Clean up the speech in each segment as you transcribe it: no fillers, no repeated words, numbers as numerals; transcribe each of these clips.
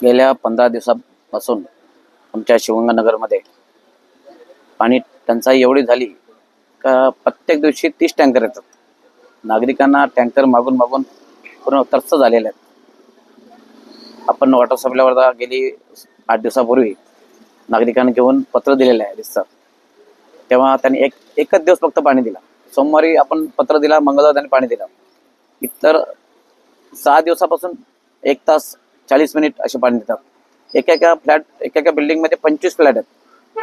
गेल्या 15 दिवसापासून आमच्या शिवगंगानगरमध्ये पाणी टंचाई एवढी झाली का प्रत्येक दिवशी 30 टँकर येतात. नागरिकांना टँकर मागून मागून पूर्ण त्रस्त झालेले आहेत. आपण वॉटर सप्लायवर गेली 8 दिवसापूर्वी नागरिकांनी घेऊन पत्र दिलेलं आहे रिसर. तेव्हा त्यांनी एकच दिवस फक्त पाणी दिला. सोमवारी आपण पत्र दिला, मंगळवारी त्यांनी पाणी दिलं. इतर 6 दिवसापासून 1 तास 40 मिनिट असे पाणी देतात. एका बिल्डिंगमध्ये 25 फ्लॅट आहेत,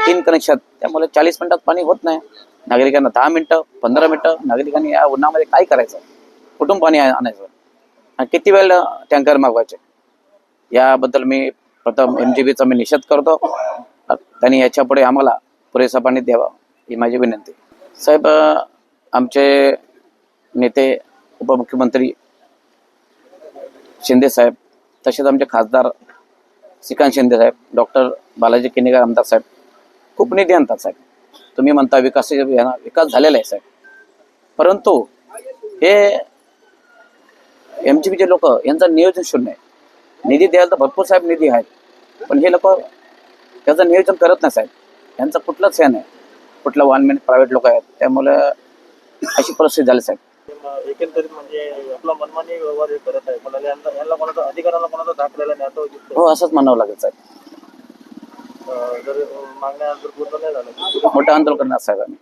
3 कनेक्शन. त्यामुळे 40 मिनिटात पाणी होत नाही. नागरिकांना 10 मिनिटं 15 मिनिटं नागरिकांनी या उन्हामध्ये काय करायचं, कुठून पाणी आणायचं आणि किती वेळ टँकर मागवायचे. याबद्दल मी प्रथम MGBचा मी निषेध करतो. त्यांनी याच्यापुढे आम्हाला पुरेसा पाणी द्यावा ही माझी विनंती. साहेब, आमचे नेते उपमुख्यमंत्री शिंदे साहेब, तसेच आमचे खासदार श्रीकांत शिंदे साहेब, डॉक्टर बालाजी किनीगर आमदार साहेब खूप निधी आणतात. साहेब, तुम्ही म्हणता विकास झालेला आहे साहेब, परंतु हे MGBचे लोक यांचं नियोजन शून्य आहे. निधी द्यायला तर भरपूर साहेब निधी आहेत, पण हे लोक त्याचं नियोजन करत नाही साहेब. यांचं कुठलंच हे नाही. कुठलं 1 मिनिट प्रायव्हेट लोक आहेत, त्यामुळे अशी परिस्थिती झाली साहेब. एकंदरीत म्हणजे आपला मनमानी व्यवहार करत आहे. मला यांना कोणाचा अधिकाराला कोणाचा दाखलेला नाही असं दिसतं. हो, असंच म्हणावं लागेल साहेब. जर मागण्या जर पूर्ण नाही झालं मोठं आंदोलन करणार साहेब आम्ही.